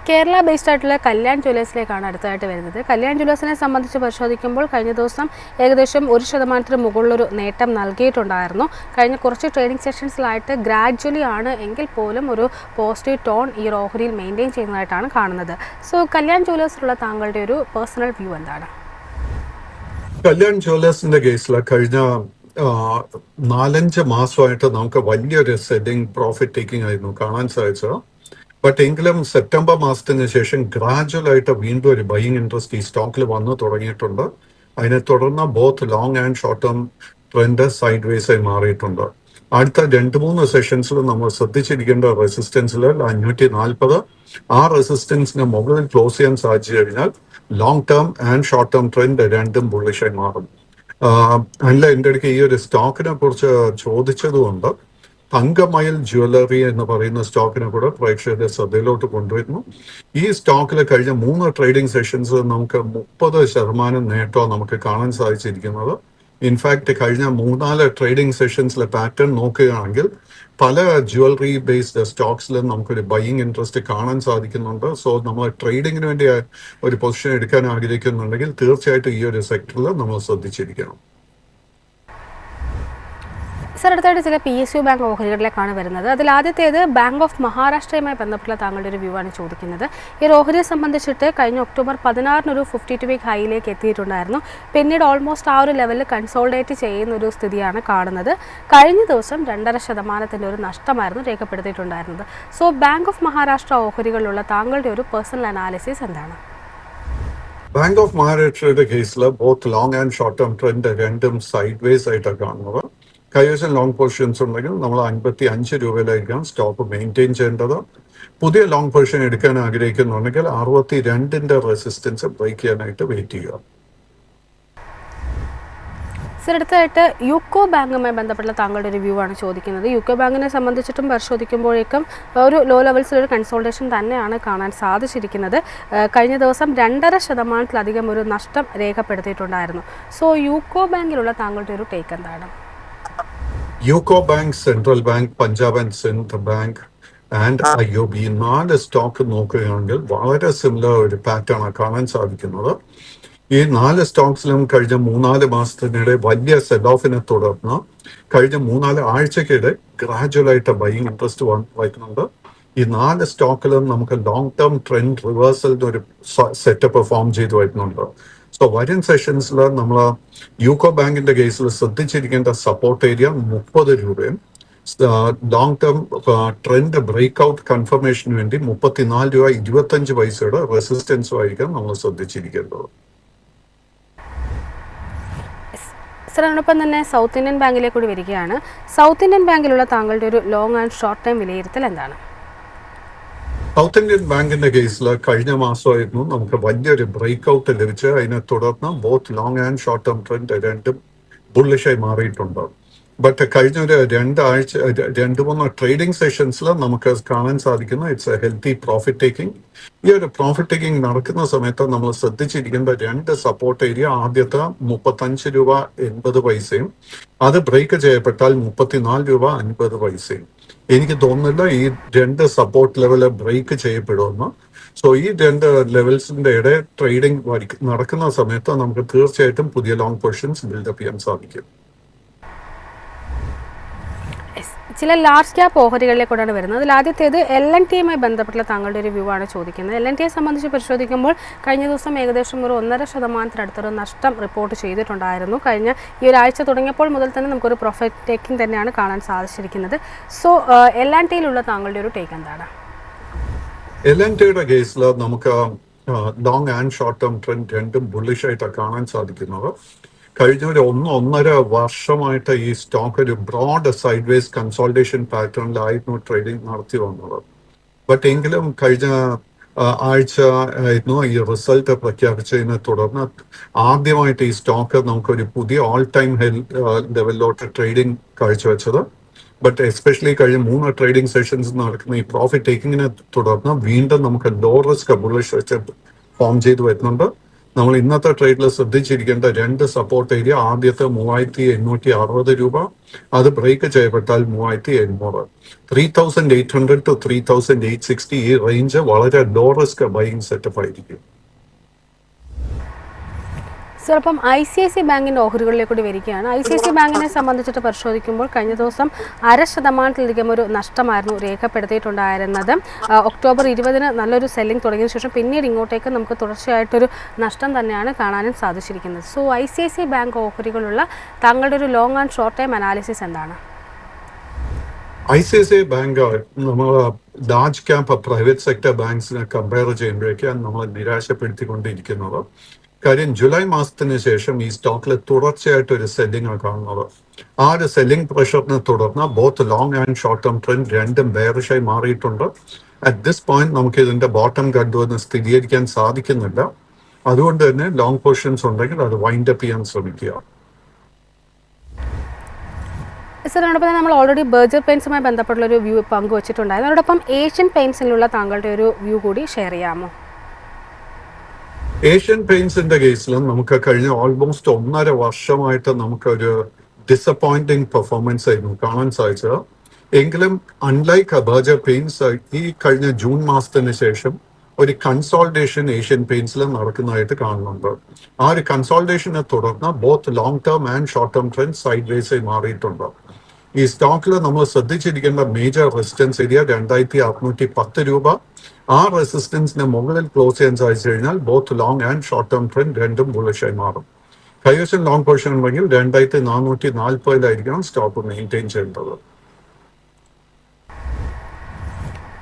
കേരള ബേസ്ഡ് ആയിട്ടുള്ള കല്യാൺ ജ്വല്ലേഴ്സിലേക്കാണ് അടുത്തതായിട്ട് വരുന്നത്. കല്യാൺ ജ്വല്ലേഴ്സിനെ സംബന്ധിച്ച് പരിശോധിക്കുമ്പോൾ കഴിഞ്ഞ ദിവസം ഏകദേശം 1% മുകളിലൊരു നേട്ടം നൽകിയിട്ടുണ്ടായിരുന്നു. കഴിഞ്ഞ കുറച്ച് ട്രേഡിംഗ് സെഷൻസിലായിട്ട് ഗ്രാജ്വലി ആണ് എങ്കിൽ പോലും ഒരു പോസിറ്റീവ് ടോൺ ഈ ഓഹരിയിൽ മെയിൻറ്റെയിൻ ചെയ്യുന്നതായിട്ടാണ് കാണുന്നത്. സോ കല്യാൺ ജ്വല്ലേഴ്സിലുള്ള താങ്കളുടെ ഒരു പേഴ്സണൽ വ്യൂ എന്താണ്? കല്യാൺ ജ്വല്ലേഴ്സിന്റെ കേസിൽ കഴിഞ്ഞ 4-5 മാസമായിട്ട് നമുക്ക് വലിയൊരു സെല്ലിംഗ് പ്രോഫിറ്റ് ടേക്കിംഗ് ആയിരുന്നു കാണാൻ സാധിച്ചത്. ബട്ട് എങ്കിലും സെപ്റ്റംബർ മാസത്തിന് ശേഷം ഗ്രാജുവൽ ആയിട്ട് വീണ്ടും ഒരു ബൈയിങ് ഇൻട്രസ്റ്റ് ഈ സ്റ്റോക്കിൽ വന്നു തുടങ്ങിയിട്ടുണ്ട്. അതിനെ തുടർന്ന് both long and short term trend side vase ആയി മാറിയിട്ടുണ്ട്. അടുത്ത 2-3 സെഷൻസിൽ നമ്മൾ ശ്രദ്ധിച്ചിരിക്കേണ്ട റെസിസ്റ്റൻസിൽ 540 ആ റെസിസ്റ്റൻസിന് മുകളിൽ ക്ലോസ് ചെയ്യാൻ സാധിച്ചു കഴിഞ്ഞാൽ long term and short term trend രണ്ടും ബുള്ളിഷായി മാറും. അല്ല, എൻ്റെ അടുക്ക് ഈ ഒരു സ്റ്റോക്കിനെ കുറിച്ച് ചോദിച്ചതുകൊണ്ട് തങ്കമയിൽ ജ്വല്ലറി എന്ന് പറയുന്ന സ്റ്റോക്കിനെ കൂടെ പ്രേക്ഷകരുടെ ശ്രദ്ധയിലോട്ട് കൊണ്ടുവരുന്നു. ഈ സ്റ്റോക്കിൽ കഴിഞ്ഞ 3 ട്രേഡിംഗ് സെഷൻസ് നമുക്ക് 30% നേട്ടമാണ് നമുക്ക് കാണാൻ സാധിച്ചിരിക്കുന്നത്. ഇൻഫാക്ട് കഴിഞ്ഞ 3-4 ട്രേഡിംഗ് സെഷൻസിലെ പാറ്റേൺ നോക്കുകയാണെങ്കിൽ പല ജ്വല്ലറി ബേസ്ഡ് സ്റ്റോക്സിലും നമുക്കൊരു ബൈയിങ് ഇൻട്രസ്റ്റ് കാണാൻ സാധിക്കുന്നുണ്ട്. സോ നമ്മൾ ട്രേഡിങ്ങിന് വേണ്ടി ഒരു പൊസിഷൻ എടുക്കാൻ ആഗ്രഹിക്കുന്നുണ്ടെങ്കിൽ തീർച്ചയായിട്ടും ഈ ഒരു സെക്ടറിൽ നമ്മൾ ശ്രദ്ധിച്ചിരിക്കണം. സർ, അടുത്തായിട്ട് ചില PSU ബാങ്ക് ഓഹരികളിലേക്കാണ് വരുന്നത്. അതിൽ ആദ്യത്തേത് ബാങ്ക് ഓഫ് മഹാരാഷ്ട്രയുമായി ബന്ധപ്പെട്ട താങ്കളുടെ ഒരു വ്യൂ ആണ് ചോദിക്കുന്നത്. ഈ ഓഹരിയെ സംബന്ധിച്ചിട്ട് കഴിഞ്ഞ ഒക്ടോബർ 16 ഒരു 52 വീക്ക് ഹൈയിലേക്ക് എത്തിയിട്ടുണ്ടായിരുന്നു. പിന്നീട് ഓൾമോസ്റ്റ് ആ ഒരു ലെവലിൽ കൺസോൾഡേറ്റ് ചെയ്യുന്ന ഒരു സ്ഥിതിയാണ് കാണുന്നത്. കഴിഞ്ഞ ദിവസം 2.5% ഒരു നഷ്ടമായിരുന്നു രേഖപ്പെടുത്തിയിട്ടുണ്ടായിരുന്നത്. സോ ബാങ്ക് ഓഫ് മഹാരാഷ്ട്ര ഓഹരികളിലുള്ള താങ്കളുടെ ഒരു പേഴ്സണൽ അനാലിസിസ് എന്താണ്? ബാങ്ക് ഓഫ് മഹാരാഷ്ട്രയുടെ കേസിൽ both long and short term trend രണ്ടും സൈഡ് വേസ് ആയിട്ടാണ് കാണുന്നത്. കൈവശം ലോങ് പൊസിഷൻസ് ഉണ്ടെങ്കിൽ നമ്മൾ 55 രൂപയിലായിരിക്കാം സ്റ്റോക്ക് മെയിൻറ്റെയിൻ ചെയ്യേണ്ടത്. പുതിയ ലോങ് പൊസിഷൻ എടുക്കാൻ ആഗ്രഹിക്കുന്നുണ്ടെങ്കിൽ 62ന്റെ റെസിസ്റ്റൻസ് ബ്രേക്ക് ചെയ്യാനായിട്ട് വെയിറ്റ് ചെയ്യുക. സർ, അടുത്തായിട്ട് യൂക്കോ ബാങ്കുമായി ബന്ധപ്പെട്ട താങ്കളുടെ ഒരു വ്യൂ ആണ് ചോദിക്കുന്നത്. യൂക്കോ ബാങ്കിനെ സംബന്ധിച്ചിട്ടും പരിശോധിക്കുമ്പോഴേക്കും ഒരു ലോ ലെവൽസിലൊരു കൺസോൾട്ടേഷൻ തന്നെയാണ് കാണാൻ സാധിച്ചിരിക്കുന്നത്. കഴിഞ്ഞ ദിവസം 2.5% ഒരു നഷ്ടം രേഖപ്പെടുത്തിയിട്ടുണ്ടായിരുന്നു. സോ യൂക്കോ ബാങ്കിലുള്ള താങ്കളുടെ ഒരു ടേക്ക് എന്താണ്? UCO bank, central bank, Punjab and Sindh bank and IOB 4 stock നോക്കുകയാണെങ്കിൽ വളരെ സിമിലർ ഒരു പാറ്റേൺ കാണാൻ സാധിക്കുന്നത്. ഈ 4 സ്റ്റോക്സിലും കഴിഞ്ഞ 3-4 മാസത്തിനിടെ വലിയ സെൽ ഓഫിനെ തുടർന്ന് കഴിഞ്ഞ 3-4 ആഴ്ചക്കിടെ ഗ്രാജുവലായിട്ട് ബൈയിങ് ഇൻട്രസ്റ്റ് വരുന്നുണ്ട്. ഈ 4 സ്റ്റോക്കിലും നമുക്ക് ലോങ് ടേം ട്രെൻഡ് റിവേഴ്സലിന്റെ ഒരു സെറ്റപ്പ് ഫോം ചെയ്ത് വരുന്നുണ്ട്. സോ വരും സെഷൻസിൽ നമ്മൾ യൂക്കോ ബാങ്കിന്റെ കേസിൽ ശ്രദ്ധിച്ചിരിക്കേണ്ട സപ്പോർട്ട് ഏരിയ 30 രൂപയും long term trend break out കൺഫർമേഷന് വേണ്ടി 34.25 രൂപ റെസിസ്റ്റൻസും ആയിരിക്കും നമ്മൾ ശ്രദ്ധിച്ചിരിക്കേണ്ടത്. സർ, അതിനൊപ്പം തന്നെ സൗത്ത് ഇന്ത്യൻ ബാങ്കിലേക്ക് കൂടി വരികയാണ്. സൗത്ത് ഇന്ത്യൻ ബാങ്കിലുള്ള താങ്കളുടെ ഒരു ലോങ് ആൻഡ് ഷോർട്ട് ടൈം വിലയിരുത്തൽ എന്താണ്? സൗത്ത് ഇന്ത്യൻ ബാങ്കിന്റെ കേസിൽ കഴിഞ്ഞ മാസമായിരുന്നു നമുക്ക് വലിയൊരു ബ്രേക്ക് ഔട്ട് ലഭിച്ച് അതിനെ തുടർന്ന് both long and short term trend രണ്ടും ബുള്ളിഷായി മാറിയിട്ടുണ്ട്. ബട്ട് കഴിഞ്ഞ ഒരു 2-3 ട്രേഡിംഗ് സെഷൻസിൽ നമുക്ക് കാണാൻ സാധിക്കുന്നു it's A healthy profit taking. ഈ ഒരു പ്രോഫിറ്റ് ടേക്കിംഗ് നടക്കുന്ന സമയത്ത് നമ്മൾ ശ്രദ്ധിച്ചിരിക്കേണ്ട 2 സപ്പോർട്ട് ഏരിയ, ആദ്യത്തെ 35 രൂപ 80 പൈസയും അത് ബ്രേക്ക് ചെയ്യപ്പെട്ടാൽ 34 രൂപ 50 പൈസയും. എനിക്ക് തോന്നുന്നില്ല ഈ 2 സപ്പോർട്ട് ലെവല് ബ്രേക്ക് ചെയ്യപ്പെടുമെന്ന്. സോ ഈ 2 ലെവൽസിന്റെ ഇടയിൽ ട്രേഡിംഗ് നടക്കുന്ന സമയത്ത് നമുക്ക് തീർച്ചയായിട്ടും പുതിയ ലോങ് പൊസിഷൻസ് ബിൽഡപ്പ് ചെയ്യാൻ സാധിക്കും. ചില ലാർജ് ക്യാപ്പ് ഓഹരികളിലേക്കൂടാണ് വരുന്നത്. അതിൽ ആദ്യത്തേത് LNTയുമായി ബന്ധപ്പെട്ടുള്ള താങ്കളുടെ ഒരു വ്യൂ ആണ് ചോദിക്കുന്നത്. LNTയെ സംബന്ധിച്ച് പരിശോധിക്കുമ്പോൾ കഴിഞ്ഞ ദിവസം ഏകദേശം ഒരു 1.5%-അടുത്തൊരു നഷ്ടം റിപ്പോർട്ട് ചെയ്തിട്ടുണ്ടായിരുന്നു. കഴിഞ്ഞ ഈ ഒരാഴ്ച തുടങ്ങിയപ്പോൾ മുതൽ തന്നെ നമുക്കൊരു പ്രോഫിറ്റ് ടേക്കിംഗ് തന്നെയാണ് കാണാൻ സാധിച്ചിരിക്കുന്നത്. സോ LNTയിലുള്ള താങ്കളുടെ ഒരു ടേക്ക് എന്താണ്? LNTയുടെ കേസിൽ നമുക്ക് long and short term trend രണ്ടും ബുള്ളിഷായിട്ടാണ് കാണാൻ സാധിക്കുന്നത്. കഴിഞ്ഞ ഒരു 1-1.5 വർഷമായിട്ട് ഈ സ്റ്റോക്ക് ഒരു ബ്രോഡ് സൈഡ് വേസ് കൺസോൾട്ടേഷൻ പാറ്റേണിലായിരുന്നു ട്രേഡിംഗ് നടത്തി വന്നത്. ബട്ട് എങ്കിലും കഴിഞ്ഞ ആഴ്ച ആയിരുന്നു ഈ റിസൾട്ട് പ്രഖ്യാപിച്ചതിനെ തുടർന്ന് ആദ്യമായിട്ട് ഈ സ്റ്റോക്ക് നമുക്കൊരു പുതിയ ഓൾ ടൈം ലെവലിലോട്ട് ട്രേഡിംഗ് കാഴ്ചവെച്ചത്. ബട്ട് എസ്പെഷ്യലി കഴിഞ്ഞ 3 ട്രേഡിംഗ് സെഷൻസ് നടക്കുന്ന ഈ പ്രോഫിറ്റ് ടേക്കിങ്ങിനെ തുടർന്ന് വീണ്ടും നമുക്ക് ലോ റിസ്ക് ബുള്ളിഷ് ഫോം ചെയ്ത് വരുന്നുണ്ട്. നമ്മൾ ഇന്നത്തെ ട്രേഡിൽ ശ്രദ്ധിച്ചിരിക്കേണ്ട 2 സപ്പോർട്ട് ഏരിയ. ആദ്യത്തെ 3860 രൂപ, അത് ബ്രേക്ക് ചെയ്യപ്പെട്ടാൽ 3800. 3800 to 3860 ഈ റേഞ്ച് വളരെ ലോ റിസ്ക് ബൈയിങ് സെറ്റപ്പ് ആയിരിക്കും. സർ, അപ്പം ICICI ബാങ്കിൻ്റെ ഓഹരികളിലേക്ക് കൂടി വരികയാണ്. ICICI ബാങ്കിനെ സംബന്ധിച്ചിട്ട് പരിശോധിക്കുമ്പോൾ കഴിഞ്ഞ ദിവസം 0.5% ഒരു നഷ്ടമായിരുന്നു രേഖപ്പെടുത്തിയിട്ടുണ്ടായിരുന്നത്. ഒക്ടോബർ 20 നല്ലൊരു സെല്ലിംഗ് തുടങ്ങിയ ശേഷം പിന്നീട് ഇങ്ങോട്ടേക്ക് നമുക്ക് തുടർച്ചയായിട്ടൊരു നഷ്ടം തന്നെയാണ് കാണാനും സാധിച്ചിരിക്കുന്നത്. സോ ICICI ബാങ്ക് ഓഹരികളുള്ള താങ്കളുടെ ഒരു long and short time analysis എന്താണ്? ICICI ബാങ്ക് നമ്മൾ ലാർജ് ക്യാപ് പ്രൈവറ്റ് സെക്ടർ ബാങ്ക്സിനെ കമ്പയർ ചെയ്യുമ്പോഴേക്കാണ് നമ്മൾ നിരാശപ്പെടുത്തിക്കൊണ്ടിരിക്കുന്നത്. കാര്യം ജൂലൈ മാസത്തിന് ശേഷം ഈ സ്റ്റോക്കിൽ തുടർച്ചയായിട്ട് ഒരു സെല്ലിംഗ് കാണുന്നത്. ആ ഒരു സെല്ലിംഗ് പ്രഷറിനെ തുടർന്ന് both long and short term trend രണ്ടും ബെയറിഷായി മാറിയിട്ടുണ്ട്. അറ്റ് ദിസ് പോയിന്റ് നമുക്ക് ഇതിന്റെ ബോട്ടം കണ്ടു എന്ന് സ്ഥിരീകരിക്കാൻ സാധിക്കുന്നില്ല. അതുകൊണ്ട് തന്നെ ലോങ് പൊസിഷൻസ് ഉണ്ടെങ്കിൽ അത് വൈൻഡ് അപ്പ് ചെയ്യാൻ ശ്രമിക്കുക. സർ, അതോടൊപ്പം തന്നെ നമ്മൾ ഓൾറെഡി ബർജർ പെയിൻസുമായി ബന്ധപ്പെട്ടുള്ളൊരു വ്യൂ പങ്കുവച്ചിട്ടുണ്ടായിരുന്നു. അതോടൊപ്പം ഏഷ്യൻ പെയിൻസിലുള്ള താങ്കളുടെ ഒരു വ്യൂ കൂടി ഷെയർ ചെയ്യാമോ? ഏഷ്യൻ പെയിന്റ്സിന്റെ കേസിലും നമുക്ക് കഴിഞ്ഞ ഓൾമോസ്റ്റ് 1.5 വർഷമായിട്ട് നമുക്കൊരു ഡിസപ്പോയിന്റിങ് പെർഫോമൻസ് ആയിരുന്നു കാണാൻ സാധിച്ചത്. എങ്കിലും അൺലൈക്ക് ബർജർ പെയിന്റ്സ് ഈ കഴിഞ്ഞ ജൂൺ മാസത്തിന് ശേഷം ഒരു കൺസോൾട്ടേഷൻ ഏഷ്യൻ പെയിന്റ്സിൽ നടക്കുന്നതായിട്ട് കാണുന്നുണ്ട്. ആ ഒരു കൺസോൾട്ടേഷനെ തുടർന്ന് both long term and short term trend സൈഡ് വേസായി മാറിയിട്ടുണ്ട്. ഈ സ്റ്റോക്കിൽ നമ്മൾ ശ്രദ്ധിച്ചിരിക്കേണ്ട മേജർ റെസിസ്റ്റൻസ് ഏരിയ 2610 രൂപ. ആ റെസിസ്റ്റൻസിന് മുകളിൽ ക്ലോസ് ചെയ്യാൻ സാധിച്ചു കഴിഞ്ഞാൽ both long and short term trend രണ്ടും ബുള്ളിഷായി മാറും. കൈവശം ലോങ് പൊസിഷൻ ഉണ്ടെങ്കിൽ 2440 സ്റ്റോപ്പ് മെയിൻറ്റെയിൻ ചെയ്യേണ്ടത്.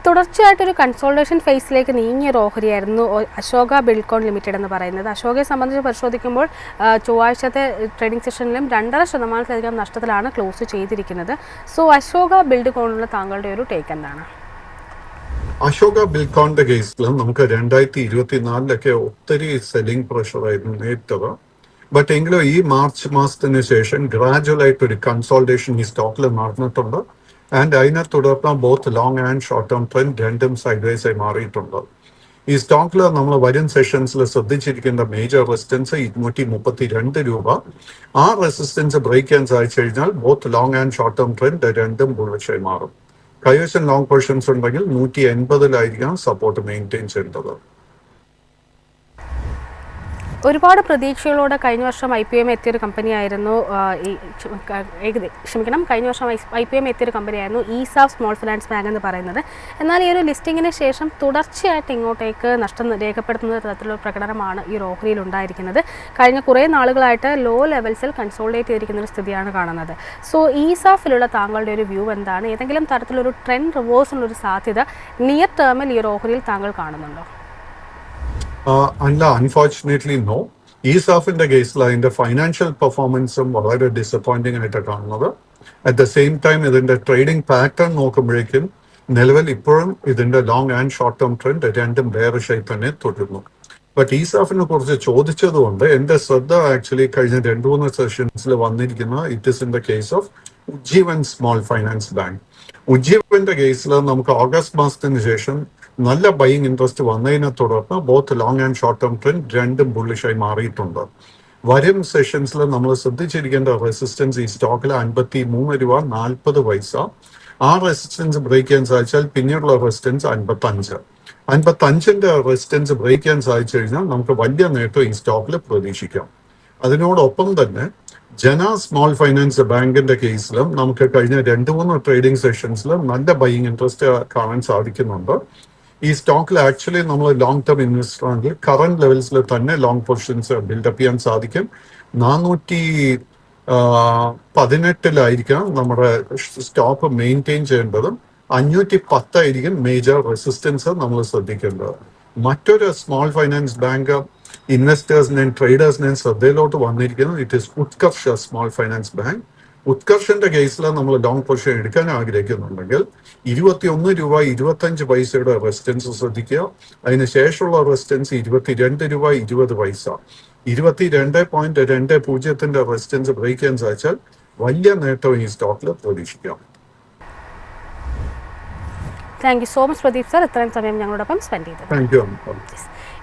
തുടർച്ചയായിട്ടൊരു കൺസോൾട്ടേഷൻ ഫേസിലേക്ക് നീങ്ങിയ ഒരു ഓഹരിയായിരുന്നു അശോക ബിൽഡ്കോൺ ലിമിറ്റഡ് എന്ന് പറയുന്നത്. അശോകയെ സംബന്ധിച്ച് പരിശോധിക്കുമ്പോൾ ചൊവ്വാഴ്ചത്തെ ട്രേഡിംഗ് സെഷനിലും 2.5% നഷ്ടത്തിലാണ് ക്ലോസ് ചെയ്തിരിക്കുന്നത്. സോ അശോക ബിൽഡ്കോണിലുള്ള താങ്കളുടെ ഒരു ടേക്ക് എന്താണ്? അശോക ബിൽഡ്കോണിന്റെ കേസിലും നമുക്ക് 2024 ഒത്തിരി സെല്ലിംഗ് പ്രഷർ ആയിരുന്നു നേരിട്ടത്. ബട്ട് എങ്കിലും ഈ മാർച്ച് മാസത്തിന് ശേഷം ഗ്രാജുവൽ ആയിട്ട് ഒരു കൺസോൾട്ടേഷൻ ഈ സ്റ്റോക്കിൽ നടന്നിട്ടുണ്ട്. ആൻഡ് അതിനെ തുടർന്ന് both long and short term trend രണ്ടും സൈഡ് വേസായി മാറിയിട്ടുണ്ട്. ഈ സ്റ്റോക്കിൽ നമ്മൾ വരും സെഷൻസിൽ ശ്രദ്ധിച്ചിരിക്കേണ്ട മേജർ റെസിസ്റ്റൻസ് 232 രൂപ. ആ റെസിസ്റ്റൻസ് ബ്രേക്ക് ചെയ്യാൻ സാധിച്ചു കഴിഞ്ഞാൽ both long and short term trend രണ്ടും ബുള്ളിഷായി മാറും. കൈവശം ലോങ് പൊസിഷൻസ് ഉണ്ടെങ്കിൽ 180 സപ്പോർട്ട് മെയിൻറ്റെയിൻ ചെയ്യേണ്ടത്. ഒരുപാട് പ്രതീക്ഷകളോടെ കഴിഞ്ഞ വർഷം IPM എത്തിയൊരു കമ്പനിയായിരുന്നു കഴിഞ്ഞ വർഷം IPM എത്തിയൊരു കമ്പനിയായിരുന്നു ഈസാഫ് സ്മോൾ ഫിനാൻസ് ബാങ്ക് എന്ന് പറയുന്നത്. എന്നാൽ ഈ ഒരു ലിസ്റ്റിങ്ങിന് ശേഷം തുടർച്ചയായിട്ട് ഇങ്ങോട്ടേക്ക് നഷ്ടം രേഖപ്പെടുത്തുന്ന തരത്തിലുള്ള പ്രകടനമാണ് ഈ ഓഹരിയിൽ ഉണ്ടായിരിക്കുന്നത്. കഴിഞ്ഞ കുറേ നാളുകളായിട്ട് ലോ ലെവൽസിൽ കൺസോൾട്ടേറ്റ് ചെയ്തിരിക്കുന്ന ഒരു സ്ഥിതിയാണ് കാണുന്നത്. സോ ഈസാഫിലുള്ള താങ്കളുടെ ഒരു വ്യൂ എന്താണ്? ഏതെങ്കിലും തരത്തിലൊരു ട്രെൻഡ് റിവേഴ്സിനുള്ളൊരു സാധ്യത നിയർ ടേമിൽ ഈ ഒരു ഓഹരിയിൽ താങ്കൾ കാണുന്നുണ്ടോ? അല്ല, അൺഫോർച്ചുനേറ്റ്ലി നോ. ഈസാഫിന്റെ കേസിൽ അതിന്റെ ഫൈനാൻഷ്യൽ പെർഫോമൻസും വളരെ ഡിസപ്പോയിന്റിംഗ് ആയിട്ട് കാണുന്നത്. അറ്റ് ദ സെയിം ടൈം ഇതിന്റെ ട്രേഡിംഗ് പാറ്റേൺ നോക്കുമ്പോഴേക്കും നിലവിൽ ഇപ്പോഴും ഇതിന്റെ long and short term trend രണ്ടും ബെയറിഷായി തന്നെ തുടരുന്നു. ബട്ട് ഈസാഫിനെ കുറിച്ച് ചോദിച്ചതുകൊണ്ട് എന്റെ ശ്രദ്ധ ആക്ച്വലി കഴിഞ്ഞ 2-3 സെഷൻസിൽ വന്നിരിക്കുന്ന it is in the case of Ujjivan small finance bank. ഉജ്ജീവന്റെ കേസിൽ നമുക്ക് ഓഗസ്റ്റ് മാസത്തിന് ശേഷം നല്ല ബൈയിങ് ഇൻട്രസ്റ്റ് വന്നതിനെ തുടർന്ന് both long and short term trend രണ്ടും ബുള്ളിഷായി മാറിയിട്ടുണ്ട്. വരും സെഷൻസിൽ നമ്മൾ ശ്രദ്ധിച്ചിരിക്കേണ്ട റെസിസ്റ്റൻസ് ഈ സ്റ്റോക്കിൽ 53 രൂപ 40 പൈസ. ആ റെസിസ്റ്റൻസ് ബ്രേക്ക് ചെയ്യാൻ സാധിച്ചാൽ പിന്നീടുള്ള റെസിസ്റ്റൻസ് 55. 55ന്റെ റെസിസ്റ്റൻസ് ബ്രേക്ക് ചെയ്യാൻ സാധിച്ചു കഴിഞ്ഞാൽ നമുക്ക് വലിയ നേട്ടം ഈ സ്റ്റോക്കിൽ പ്രതീക്ഷിക്കാം. അതിനോടൊപ്പം തന്നെ ജന സ്മോൾ ഫൈനാൻസ് ബാങ്കിന്റെ കേസിലും നമുക്ക് കഴിഞ്ഞ 2-3 ട്രേഡിംഗ് സെഷൻസിൽ നല്ല ബൈയിങ് ഇൻട്രസ്റ്റ് കാണാൻ സാധിക്കുന്നുണ്ട്. ഈ സ്റ്റോക്കിൽ ആക്ച്വലി നമ്മൾ ലോങ് ടേം ഇൻവെസ്റ്റർ ആണെങ്കിൽ കറന്റ് ലെവൽസിൽ തന്നെ ലോങ് പൊസിഷൻസ് ബിൽഡപ്പ് ചെയ്യാൻ സാധിക്കും. 418 നമ്മുടെ സ്റ്റോപ്പ് മെയിൻറ്റെയിൻ ചെയ്യേണ്ടതും 510 മേജർ റെസിസ്റ്റൻസ് നമ്മൾ ശ്രദ്ധിക്കേണ്ടത്. മറ്റൊരു സ്മോൾ ഫൈനാൻസ് ബാങ്ക് ഇൻവെസ്റ്റേഴ്സിനെയും ട്രേഡേഴ്സിനെയും ശ്രദ്ധയിലോട്ട് വന്നിരിക്കുന്നത് it is Utkarsh small finance bank. ഉത്കർഷിന്റെ കേസിൽ നമ്മൾ ലോങ് പൊസിഷൻ എടുക്കാൻ ആഗ്രഹിക്കുന്നുണ്ടെങ്കിൽ 21 രൂപ 25 പൈസയുടെ റെസിസ്റ്റൻസ് ശ്രദ്ധിക്കുക. അതിന് ശേഷമുള്ള റെസിസ്റ്റൻസ് 22 രൂപ 20 പൈസ. 22.20 റെസിസ്റ്റൻസ് ബ്രേക്ക് ചെയ്യാൻ സാധിച്ചാൽ വലിയ നേട്ടം ഈ സ്റ്റോക്കിൽ പ്രതീക്ഷിക്കാം. Thank you so much Pradeep sir, ഇത്രയും സമയം ഞങ്ങളോടൊപ്പം സ്പെൻഡ് ചെയ്തത്. Thank you.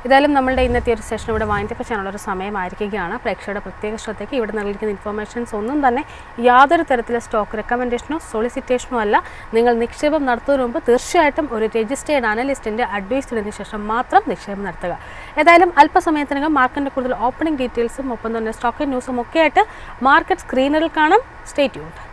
ഏതായാലും നമ്മളുടെ ഇന്നത്തെ ഒരു സെഷൻ ഇവിടെ വൈൻഡപ്പ് ചെയ്യാനുള്ളൊരു സമയമായിരിക്കുകയാണ്. പ്രേക്ഷകരുടെ പ്രത്യേക ശ്രദ്ധയ്ക്ക് ഇവിടെ നൽകിയിരിക്കുന്ന ഇൻഫർമേഷൻസ് ഒന്നും തന്നെ യാതൊരു തരത്തിലെ സ്റ്റോക്ക് റെക്കമെൻഡേഷനോ സോളിസിറ്റേഷനോ അല്ല. നിങ്ങൾ നിക്ഷേപം നടത്തുന്നതിന് മുമ്പ് തീർച്ചയായിട്ടും ഒരു രജിസ്റ്റേർഡ് അനലിസ്റ്റിൻ്റെ അഡ്വൈസ് ചെയ്തതിന് ശേഷം മാത്രം നിക്ഷേപം നടത്തുക. ഏതായാലും അല്പസമയത്തിനകം മാർക്കറ്റിൻ്റെ കൂടുതൽ ഓപ്പണിംഗ് ഡീറ്റെയിൽസും ഒപ്പം തന്നെ സ്റ്റോക്ക് ന്യൂസും ഒക്കെ ആയിട്ട് മാർക്കറ്റ് സ്ക്രീനറിൽ കാണാം. Stay tuned.